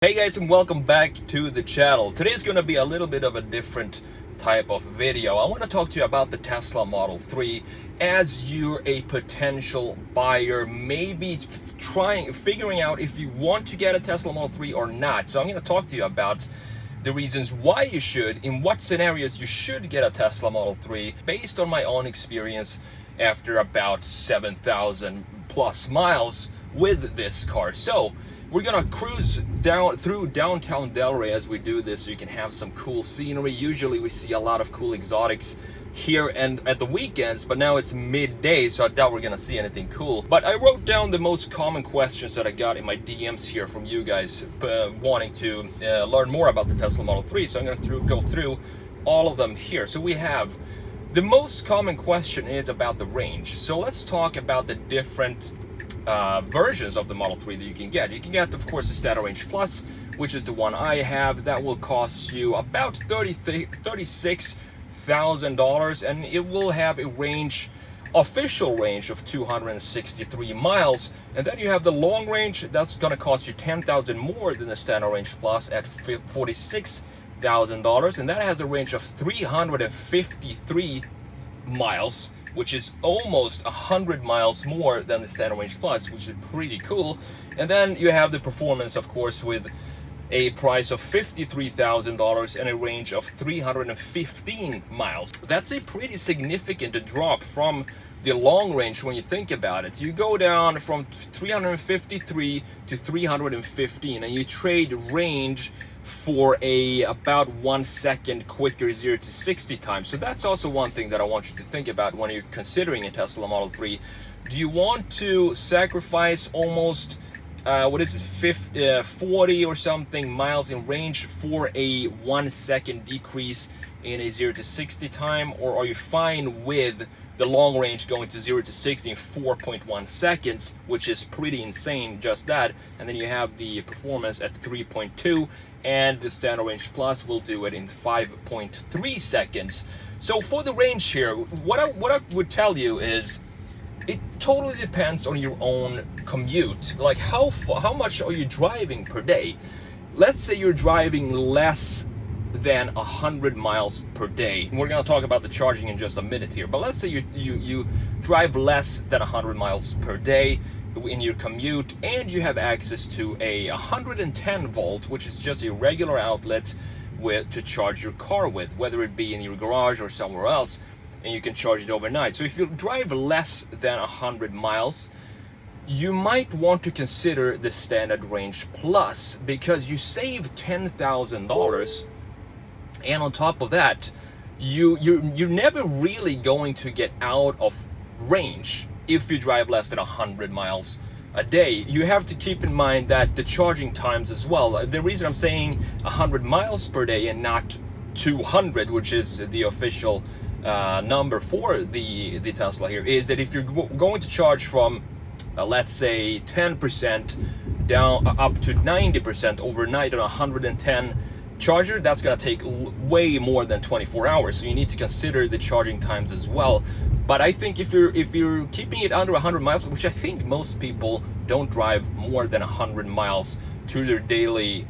Hey guys, and welcome back to the channel. Today's going to be a little bit of a different type of video. I want to talk to you about the Tesla Model 3 as you're a potential buyer, maybe figuring out if you want to get a Tesla Model 3 or not. So I'm going to talk to you about the reasons why you should, in what scenarios you should get a Tesla Model 3 based on my own experience after about 7,000 plus miles with this car. So we're gonna cruise down through downtown Delray as we do this, so you can have some cool scenery. Usually we see a lot of cool exotics here and at the weekends, but now it's midday, so I doubt we're gonna see anything cool. But I wrote down the most common questions that I got in my DMs here from you guys wanting to learn more about the Tesla Model 3, so I'm gonna go through all of them here. So we have the most common question is about the range. So let's talk about the different versions of the Model 3 that you can get. You can get, of course, the Standard Range Plus, which is the one I have. That will cost you about $36,000, and it will have a official range of 263 miles. And then you have the long range. That's going to cost you $10,000 more than the Standard Range Plus at $46,000, and that has a range of 353 miles, which is almost 100 miles more than the Standard Range Plus, which is pretty cool. And then you have the performance, of course, with a price of $53,000 and a range of 315 miles. That's a pretty significant drop from the long range when you think about it. You go down from 353 to 315, and you trade range for about 1 second quicker 0 to 60 time. So that's also one thing that I want you to think about when you're considering a Tesla Model 3. Do you want to sacrifice almost 40 or something miles in range for a 1 second decrease in a 0 to 60 time, or are you fine with the long range going to 0 to 60 in 4.1 seconds, which is pretty insane, just that? And then you have the performance at 3.2, and the Standard Range Plus will do it in 5.3 seconds. So for the range here, what I would tell you is it totally depends on your own commute. Like how much are you driving per day? Let's say you're driving less than 100 miles per day. We're going to talk about the charging in just a minute here, but let's say you drive less than 100 miles per day in your commute, and you have access to a 110 volt, which is just a regular outlet to charge your car with, whether it be in your garage or somewhere else, and you can charge it overnight. So if you drive less than 100 miles, you might want to consider the Standard Range Plus, because you save $10,000, and on top of that, you're never really going to get out of range if you drive less than 100 miles a day. You have to keep in mind that the charging times as well. The reason I'm saying 100 miles per day and not 200, which is the official number for the Tesla here, is that if you're going to charge from let's say 10% down up to 90% overnight on 110 charger, that's going to take way more than 24 hours. So you need to consider the charging times as well. But I think if you're keeping it under 100 miles, which I think most people don't drive more than 100 miles to their daily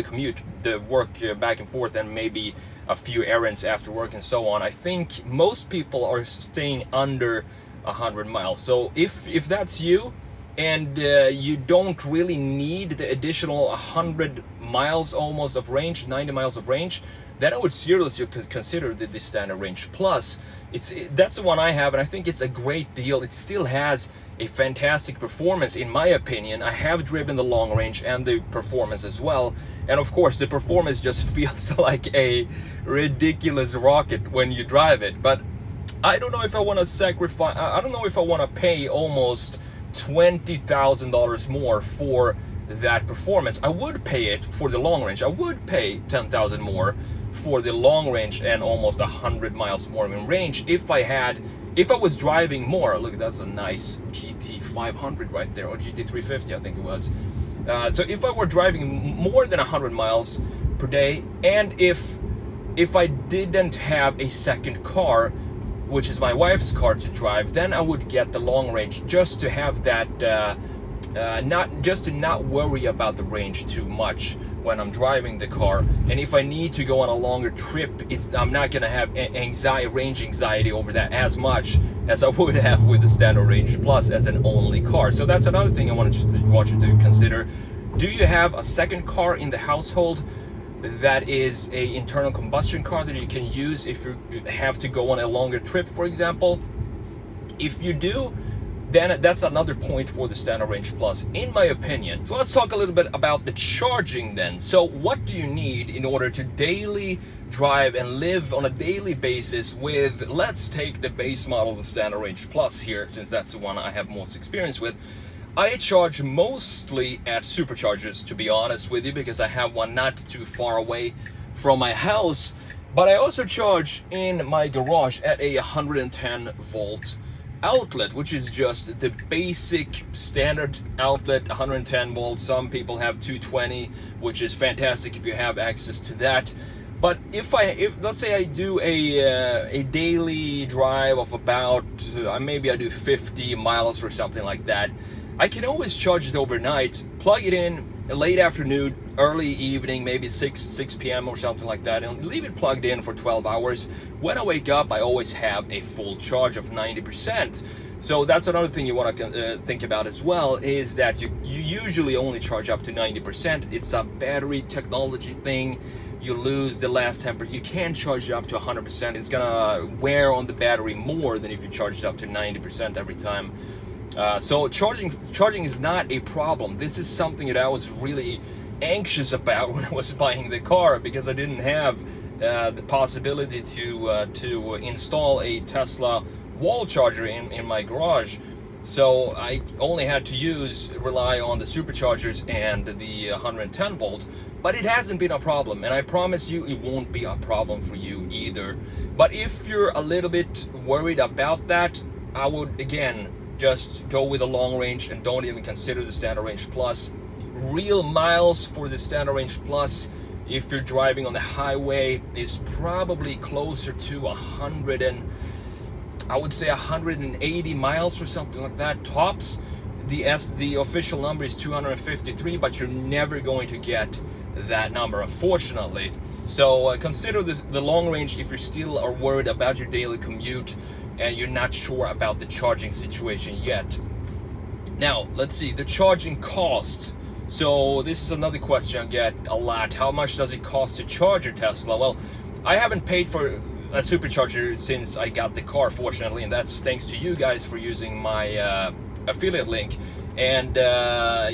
commute, the work back and forth, and maybe a few errands after work and so on, I think most people are staying under 100 miles. So if that's you, and you don't really need the additional 100 miles almost of range, 90 miles of range, then I would seriously consider the Standard Range Plus. That's the one I have, and I think it's a great deal. It still has a fantastic performance, in my opinion. I have driven the long range and the performance as well, and of course the performance just feels like a ridiculous rocket when you drive it. But I don't know if I want to sacrifice, I don't know if I want to pay almost $20,000 more for that performance. I would pay it for the long range. I would pay $10,000 more for the long range and almost 100 miles more in range if I was driving more. Look, that's a nice GT500 right there, or GT350 I think it was. So if I were driving more than 100 miles per day, and if I didn't have a second car, which is my wife's car to drive, then I would get the long range just to have that not worry about the range too much when I'm driving the car. And if I need to go on a longer trip, I'm not gonna have range anxiety over that as much as I would have with the Standard Range Plus as an only car. So that's another thing I want you to consider. Do you have a second car in the household that is a internal combustion car that you can use if you have to go on a longer trip, for example? If you do, then that's another point for the Standard Range Plus, in my opinion. So let's talk a little bit about the charging then. So what do you need in order to daily drive and live on a daily basis with, let's take the base model, the Standard Range Plus here, since that's the one I have most experience with. I charge mostly at superchargers, to be honest with you, because I have one not too far away from my house. But I also charge in my garage at a 110 volt outlet, which is just the basic standard outlet, 110 volts. Some people have 220, which is fantastic if you have access to that. But if let's say I do a daily drive of about maybe I do 50 miles or something like that, I can always charge it overnight, plug it in late afternoon, early evening, maybe 6 p.m. or something like that, and leave it plugged in for 12 hours. When I wake up, I always have a full charge of 90%. So that's another thing you want to think about as well, is that you usually only charge up to 90%. It's a battery technology thing. You lose the last 10%. You can't charge it up to 100%. It's gonna wear on the battery more than if you charge it up to 90% every time. So charging is not a problem. This is something that I was really anxious about when I was buying the car, because I didn't have the possibility to install a Tesla wall charger in my garage. So I only had to rely on the superchargers and the 110 volt, but it hasn't been a problem, and I promise you it won't be a problem for you either. But if you're a little bit worried about that, I would again just go with a long range and don't even consider the Standard Range Plus. Real miles for the Standard Range Plus, if you're driving on the highway, is probably closer to 180 miles or something like that, tops. The official number is 253, but you're never going to get that number, unfortunately. So consider the long range if you still are worried about your daily commute and you're not sure about the charging situation yet. Now, let's see, the charging cost. So this is another question I get a lot. How much does it cost to charge your Tesla? Well, I haven't paid for a supercharger since I got the car, fortunately, and that's thanks to you guys for using my affiliate link. And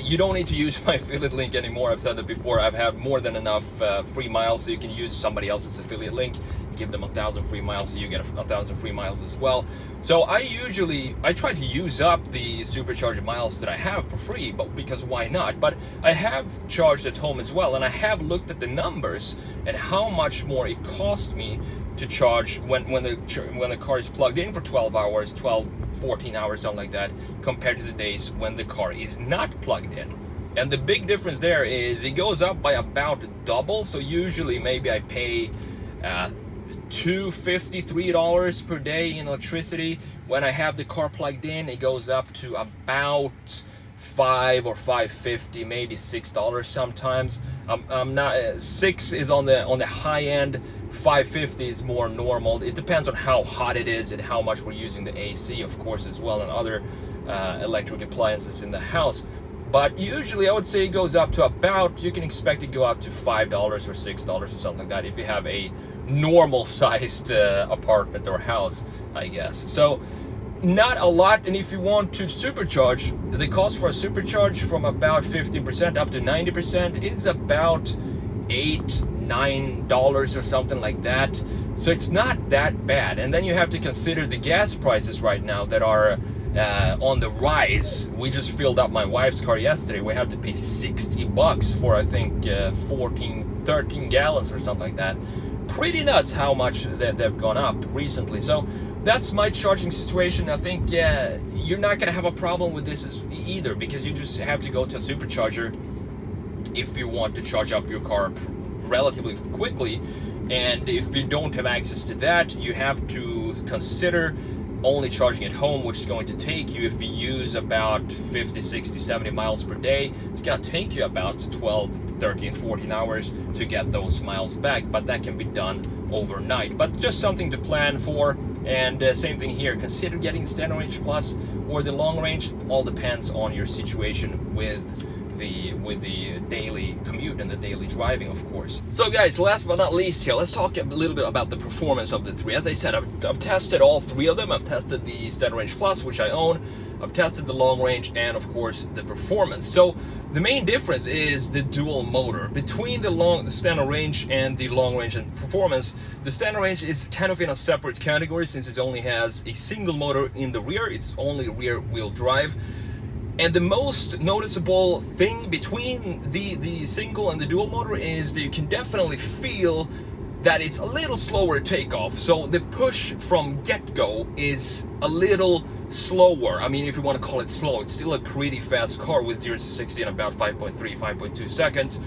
you don't need to use my affiliate link anymore. I've said it before. I've had more than enough free miles, so you can use somebody else's affiliate link, give them 1,000 free miles, so you get 1,000 free miles as well. So I try to use up the supercharger miles that I have for free, but because why not? But I have charged at home as well, and I have looked at the numbers and how much more it cost me to charge when the car is plugged in for 12 hours, 14 hours, something like that, compared to the days when the car is not plugged in. And the big difference there is it goes up by about double. So usually maybe I pay $253 per day in electricity. When I have the car plugged in, it goes up to about $5 or $5.50, maybe $6 sometimes. I'm not $6 is on the high end. $5.50 is more normal. It depends on how hot it is and how much we're using the AC, of course, as well, and other electric appliances in the house. But usually I would say it goes up to about, you can expect it to go up to $5 or $6 or something like that if you have a normal sized apartment or house, I guess. So not a lot. And if you want to supercharge, the cost for a supercharge from about 50% up to 90% is about $8-9 or something like that. So it's not that bad. And then you have to consider the gas prices right now that are on the rise. We just filled up my wife's car yesterday. We have to pay $60 for, I think, 13 gallons or something like that. Pretty nuts how much they've gone up recently. So that's my charging situation. I think you're not gonna have a problem with this either, because you just have to go to a supercharger if you want to charge up your car relatively quickly. And if you don't have access to that, you have to consider only charging at home, which is going to take you, if you use about 50, 60, 70 miles per day, it's going to take you about 12, 13, 14 hours to get those miles back, but that can be done overnight. But just something to plan for. And same thing here, consider getting the Standard Range Plus or the long range. It all depends on your situation with the daily commute and the daily driving, of course. So guys, last but not least here, let's talk a little bit about the performance of the three. As I said, I've tested all three of them. I've tested the Standard Range Plus, which I own. I've tested the long range and of course the performance. So the main difference is the dual motor between the Standard Range and the long range and performance. The Standard Range is kind of in a separate category since it only has a single motor in the rear. It's only rear wheel drive. And the most noticeable thing between the single and the dual motor is that you can definitely feel that it's a little slower takeoff. So the push from get-go is a little slower. I mean, if you want to call it slow, it's still a pretty fast car with 0 to 60 in about 5.3, 5.2 seconds.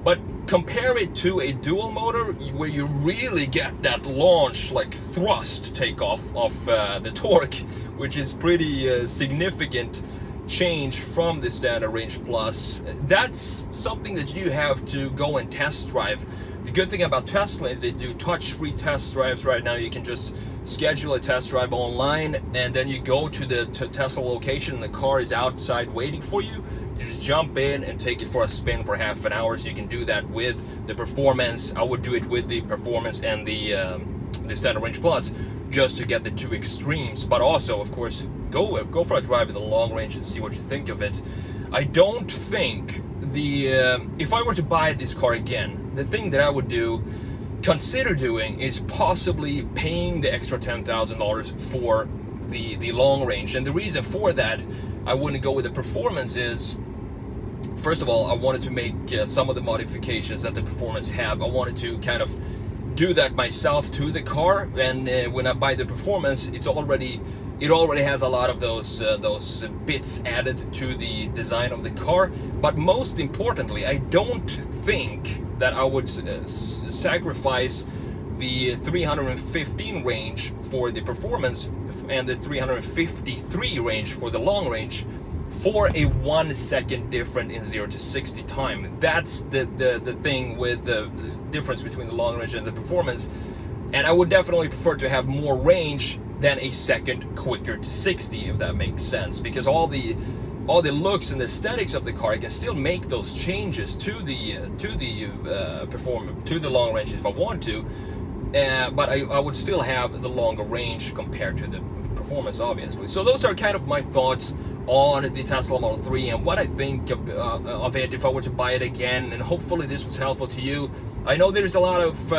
But compare it to a dual motor where you really get that launch, like thrust takeoff of the torque, which is pretty significant change from the Standard Range Plus. That's something that you have to go and test drive. The good thing about Tesla is they do touch-free test drives right now. You can just schedule a test drive online and then you go to the Tesla location and the car is outside waiting for you. You just jump in and take it for a spin for half an hour. So you can do that with the performance. I would do it with the performance and the Standard Range Plus just to get the two extremes, but also of course go for a drive in the long range and see what you think of it. I don't think if I were to buy this car again, the thing that I would consider doing is possibly paying the extra $10,000 for the long range. And the reason for that I wouldn't go with the performance is, first of all, I wanted to make some of the modifications that the performance have. I wanted to kind of do that myself to the car, and when I buy the performance, it already has a lot of those bits added to the design of the car. But most importantly, I don't think that I would sacrifice the 315 range for the performance and the 353 range for the long range for a 1 second difference in 0 to 60 time. That's the thing with the difference between the long range and the performance. And I would definitely prefer to have more range than a second quicker to 60, if that makes sense, because all the looks and the aesthetics of the car, I can still make those changes to the long range if I want to, but I would still have the longer range compared to the performance, obviously. So those are kind of my thoughts on the Tesla Model 3 and what I think of it if I were to buy it again, and hopefully this was helpful to you. I know there's a lot of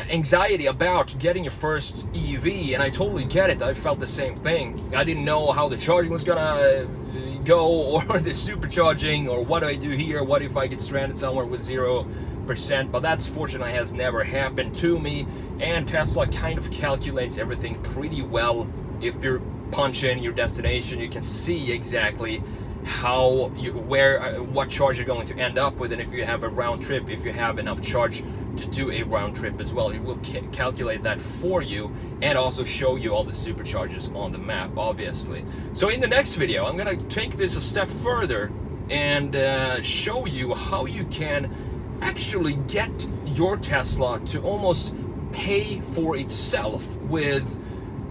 anxiety about getting your first EV, and I totally get it. I felt the same thing. I didn't know how the charging was gonna go, or the supercharging, or what do I do here, what if I get stranded somewhere with 0%, but that's fortunately has never happened to me, and Tesla kind of calculates everything pretty well. If you're punch in your destination, you can see exactly what charge you're going to end up with, and if you have a round trip, if you have enough charge to do a round trip as well, it will calculate that for you and also show you all the supercharges on the map, obviously. So in the next video, I'm gonna take this a step further and show you how you can actually get your Tesla to almost pay for itself with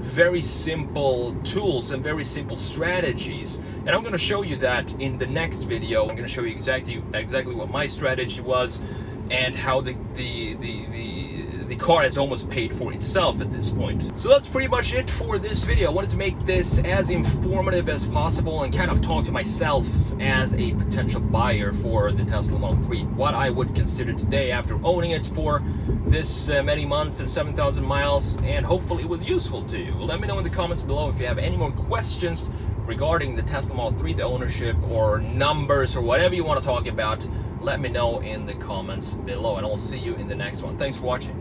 very simple tools and very simple strategies. And I'm going to show you that in the next video. I'm going to show you exactly what my strategy was and how the car has almost paid for itself at this point. So that's pretty much it for this video. I wanted to make this as informative as possible and kind of talk to myself as a potential buyer for the Tesla Model 3. What I would consider today after owning it for this many months and 7,000 miles, and hopefully it was useful to you. Let me know in the comments below if you have any more questions regarding the Tesla Model 3, the ownership or numbers or whatever you want to talk about. Let me know in the comments below, and I'll see you in the next one. Thanks for watching.